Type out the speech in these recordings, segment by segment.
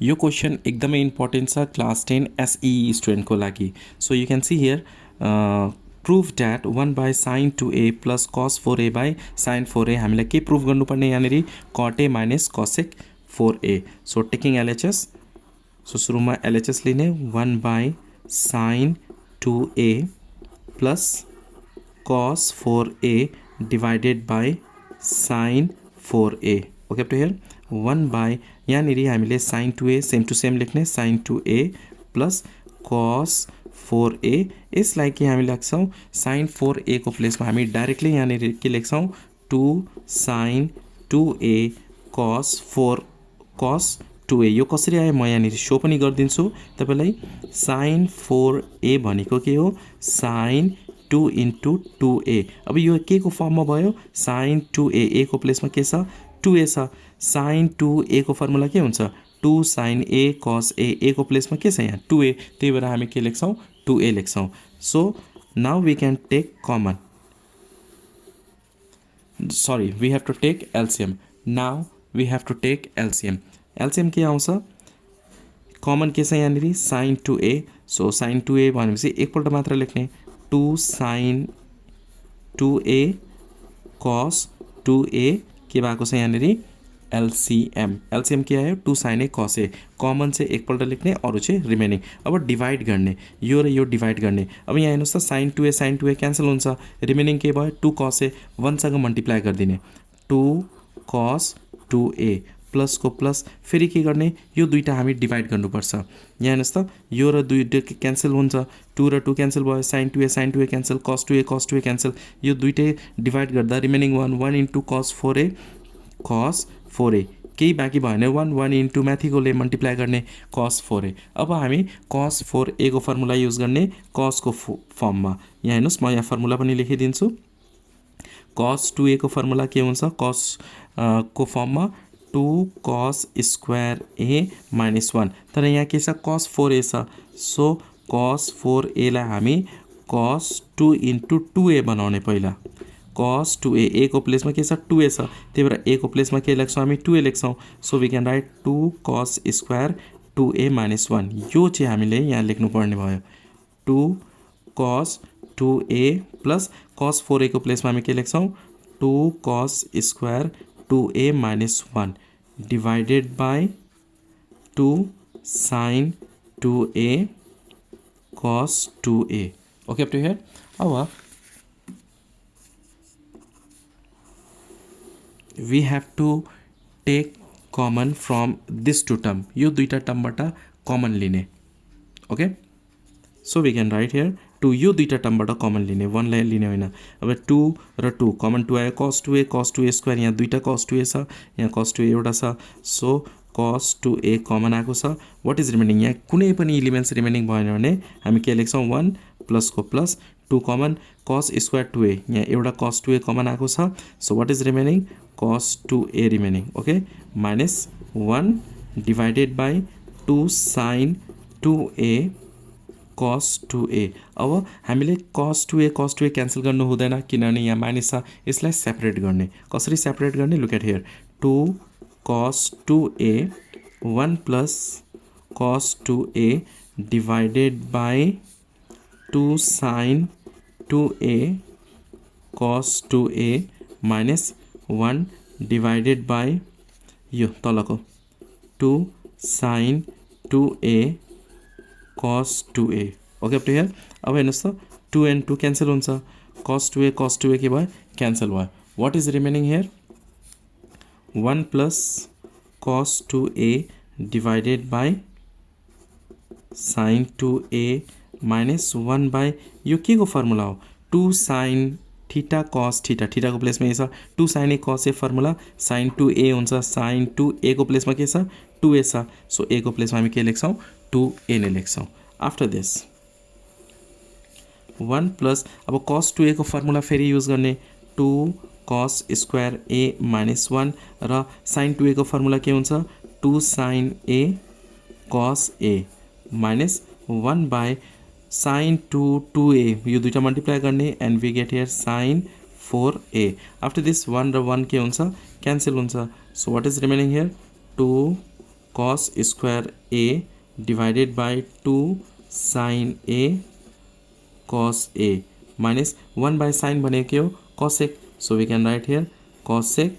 यो क्वेसन एकदमै इम्पोर्टेन्ट छ क्लास 10 एसई स्टुडेन्टको लागि। So you can see here prove that 1 by sine 2a plus cos 4a by sine 4a हामीलाई के प्रुभ गर्नुपर्ने यहाँनिर cot a minus cosec 4a। So taking LHS, so सुरुमा एलएचएस लिने 1 by sine 2a plus cos 4a divided by sin 4a। Okay up to here 1 by यहाँनिर हामीले sin 2a same to same लेख्ने sin 2a plus cos 4a। यसलाई के हामी लेख्छौँ sin 4a को प्लेसमा हामी डाइरेक्टली यहाँनिर के लेख्छौँ 2 sin 2a cos 2a। यो कसरी आयो म यहाँनिर सो पनि गरिदिन्छु तपाईलाई। sin 4a भनेको के हो sin 2 into 2a। अब यो के को फर्ममा भयो sin 2a, a को प्लेसमा के छ 2a छ। sin 2a को फर्मुला के हुन्छ 2 sin a cos a को प्लेसमा के छ यहाँ 2a, त्यही भएर हामी के लेख्छौँ 2a लेख्छौँ। So now we can take common, sorry we have to take LCM. Now we have to take LCM. LCM के आउँछ कमन के छ यहाँनिर sin 2a। So sin 2a भनेपछि एकपल्ट मात्र लेख्ने 2 sin 2a cos 2a के भएको छ यहाँनिर एलसीएम। एलसीएम के आयो 2 sin a cos a। Common चाहिँ एकपल्ट लेख्ने, अरू चाहिँ रिमेनिङ। अब डिभाइड गर्ने, यो र यो डिभाइड गर्ने। अब यहाँ हेर्नुहोस् त sin 2a क्यान्सल हुन्छ, रिमेनिङ के भयो 2 cos a 1 सँग मल्टिप्लाई गरिदिने 2 cos 2a प्लस को प्लस फेरि के गर्ने यो दुईटा हामी डिभाइड गर्नुपर्छ। यहाँ हेर्नुहोस् त यो र दुईटा क्यान्सल हुन्छ, 2 र 2 क्यान्सल भयो, sin 2a cancel, cos 2a cancel. यो दुईटै डिभाइड गर्दा रिमेनिङ 1 इन्टु cos 4a केही बाँकी भयो भने 1 इन्टु माथिकोले मल्टिप्लाई गर्ने cos 4a। अब हामी cos 4a को फर्मुला युज गर्ने cos को फर्ममा। यहाँ हेर्नुहोस् म यहाँ फर्मुला पनि लेखिदिन्छु। cos 2a को फर्मुला के हुन्छ cos को फर्ममा 2 cos स्क्वायर a माइनस 1। तर यहाँ के छ cos 4a छ। सो cos 4a लाई हामी cos 2 इन्टु 2a बनाउने पहिला। cos 2a a को प्लेसमा के छ 2a छ, त्यही भएर a को प्लेसमा के लेख्छौँ हामी 2a लेख्छौँ। So we can write 2 cos square 2a minus 1। यो चाहिँ हामीले यहाँ लेख्नुपर्ने भयो 2 cos 2a plus cos 4a को प्लेसमा हामी के लेख्छौँ 2 cos square 2a minus 1 divided by 2 sin 2a cos 2a। Okay up to here. अब we have to take common from this two term. यो दुईटा टर्मबाट कमन लिने। Okay so we can write here 2 यो दुईटा टर्मबाट कमन लिने, 1 लाई लिने होइन। अब 2 र 2 कमन 2 आयो cos 2a स्क्वायर, यहाँ दुईटा cos 2a छ, यहाँ cos 2a एउटा छ। सो cos 2a कमन आएको छ। वाट इज रिमेनिङ, यहाँ कुनै पनि इलिमेन्ट्स रिमेनिङ भएन भने हामी के लेख्छौँ 1 प्लस को plus 2 common cos square 2a, यहाँ एउटा cos 2a कमन आएको छ। So what is remaining cos 2a remaining. Okay minus 1 divided by 2 sin 2a cos 2a। अब हामीले cos 2a क्यान्सल गर्नु हुँदैन किनभने यहाँ माइनस छ, यसलाई सेपरेट गर्ने। कसरी सेपरेट गर्ने look at here 2 cos 2a 1 plus cos 2a divided by 2 sin 2a cos 2a minus 1 divided by यो तलको 2 sin 2a cos 2a। Okay up to here. अब हेर्नुहोस् त 2 and 2 क्यान्सल हुन्छ, cos 2a के भयो क्यान्सल भयो। What is remaining here 1 plus cos 2a divided by sin 2a minus 1 by यो के को फर्मुला हो 2 sin theta cos theta, theta को प्लेसमा ये छ 2 sin a cos a formula sin 2a हुन्छ, sin 2a को प्लेसमा के छ 2a छ। सो a को प्लेसमा हामी के लेख्छौँ 2a नै लेख्छौँ। आफ्टर दिस 1 प्लस अब cos 2a को फर्मुला फेरि युज गर्ने 2 cos स्क्वायर a माइनस 1 र sin 2a को फर्मुला के हुन्छ 2 sin a cos a minus 1 by sin 2a यो दुईटा मल्टिप्लाई गर्ने and we get here sin 4a। After this 1 र 1 के हुन्छ क्यान्सल हुन्छ। So what is remaining here 2 cos square a divided by 2 sin a cos a minus 1 by sin बने के हो cosec. So we can write here cosec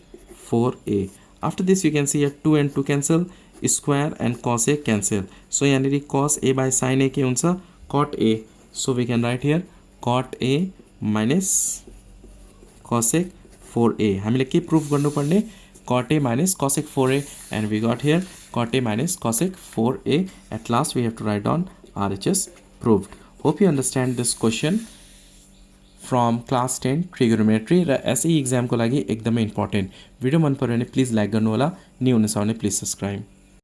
4a. After this you can see here 2 and 2 cancel, square and cos a cancel. So यानी cos a by sin a के हुन्छ cot a. So we can write here cot a minus cosec 4a. हामीले के proof गर्नुपर्ने cot a minus cosec 4a, and we got here cot a minus cosec 4a. At last we have to write down RHS proved. Hope you understand this question from class 10 trigonometry र एसई exam को लागि एकदमै important. Video मन पर्यो भने please like गर्नु होला, न्यू हुनुहुन्छ भने प्लिज सब्स्क्राइब.